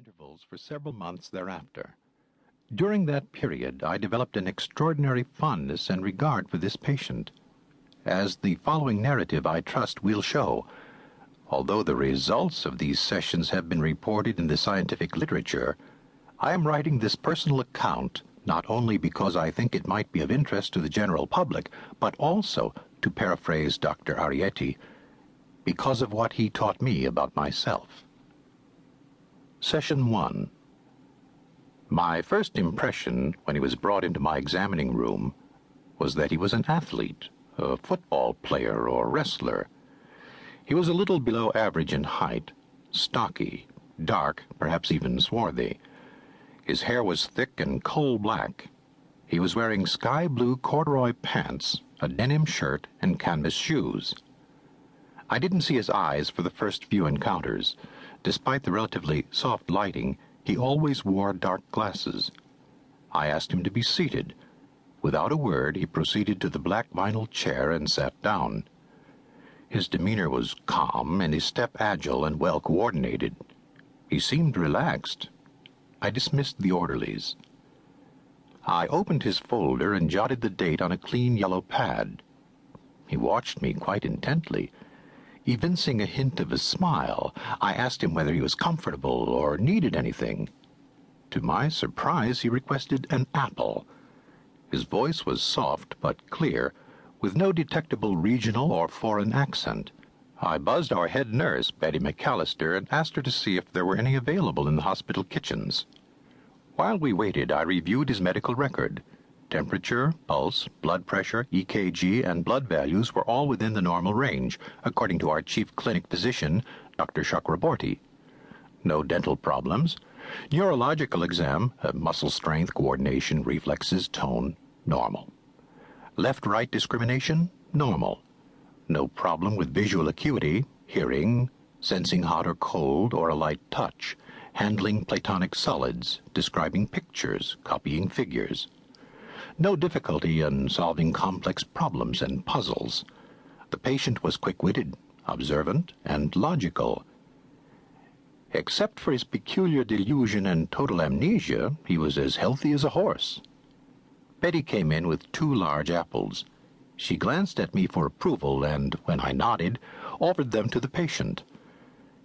intervals for several months thereafter. During that period, I developed an extraordinary fondness and regard for this patient, as the following narrative, I trust, will show. Although the results of these sessions have been reported in the scientific literature, I am writing this personal account not only because I think it might be of interest to the general public, but also, to paraphrase Dr. Arietti, because of what he taught me about myself. Session 1. My first impression when he was brought into my examining room was that he was an athlete, a football player or wrestler. He was a little below average in height, stocky, dark, perhaps even swarthy. His hair was thick and coal black. He was wearing sky blue corduroy pants, a denim shirt, and canvas shoes. I didn't see his eyes for the first few encounters. Despite the relatively soft lighting, he always wore dark glasses. I asked him to be seated. Without a word, he proceeded to the black vinyl chair and sat down. His demeanor was calm and his step agile and well coordinated. He seemed relaxed. I dismissed the orderlies. I opened his folder and jotted the date on a clean yellow pad. He watched me quite intently. Evincing a hint of a smile, I asked him whether he was comfortable or needed anything. To my surprise, he requested an apple. His voice was soft but clear, with no detectable regional or foreign accent. I buzzed our head nurse, Betty McAllister, and asked her to see if there were any available in the hospital kitchens. While we waited, I reviewed his medical record. Temperature, pulse, blood pressure, EKG, and blood values were all within the normal range, according to our chief clinic physician, Dr. Chakraborty. No dental problems. Neurological exam, muscle strength, coordination, reflexes, tone, normal. Left-right discrimination, normal. No problem with visual acuity, hearing, sensing hot or cold or a light touch, handling platonic solids, describing pictures, copying figures. No difficulty in solving complex problems and puzzles. The patient was quick-witted, observant, and logical. Except for his peculiar delusion and total amnesia, he was as healthy as a horse. Betty came in with 2 large apples. She glanced at me for approval and, when I nodded, offered them to the patient.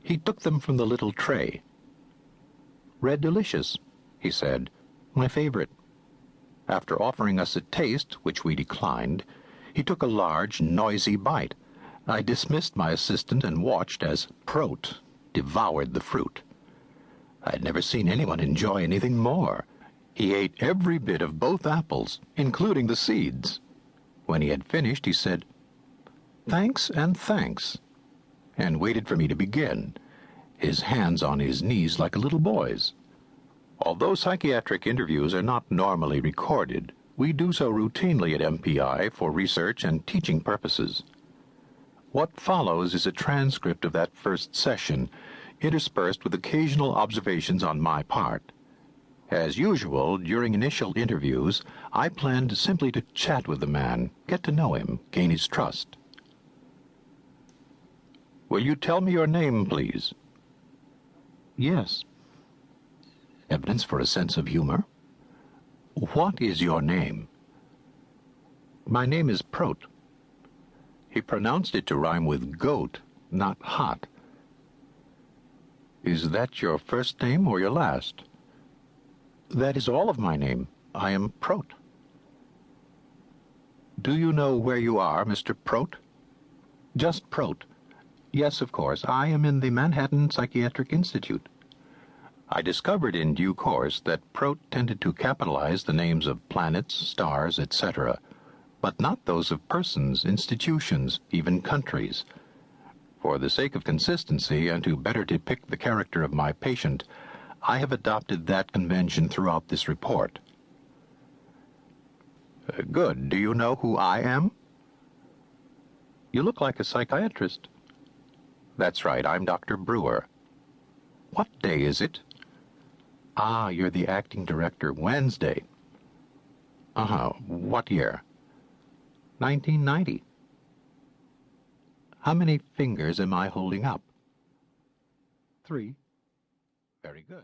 He took them from the little tray. "Red delicious," he said. "My favorite." After offering us a taste, which we declined, he took a large, noisy bite. I dismissed my assistant and watched as Prot devoured the fruit. I had never seen anyone enjoy anything more. He ate every bit of both apples, including the seeds. When he had finished, he said, "Thanks and thanks," and waited for me to begin, his hands on his knees like a little boy's. Although psychiatric interviews are not normally recorded, we do so routinely at MPI for research and teaching purposes. What follows is a transcript of that first session, interspersed with occasional observations on my part. As usual, during initial interviews, I planned simply to chat with the man, get to know him, gain his trust. "Will you tell me your name, please?" "Yes." Evidence for a sense of humor. "What is your name?" "My name is Prot." He pronounced it to rhyme with goat, not hot. "Is that your first name or your last?" "That is all of my name. I am Prot." "Do you know where you are, Mr. Prot?" "Just Prot. Yes, of course. I am in the Manhattan Psychiatric Institute." I discovered in due course that Prot tended to capitalize the names of planets, stars, etc., but not those of persons, institutions, even countries. For the sake of consistency and to better depict the character of my patient, I have adopted that convention throughout this report. Good. Do you know who I am? "You look like a psychiatrist." "That's right. I'm Dr. Brewer." "What day is it?" "Ah, you're the acting director. Wednesday." What year?" 1990. "How many fingers am I holding up?" 3. Very good.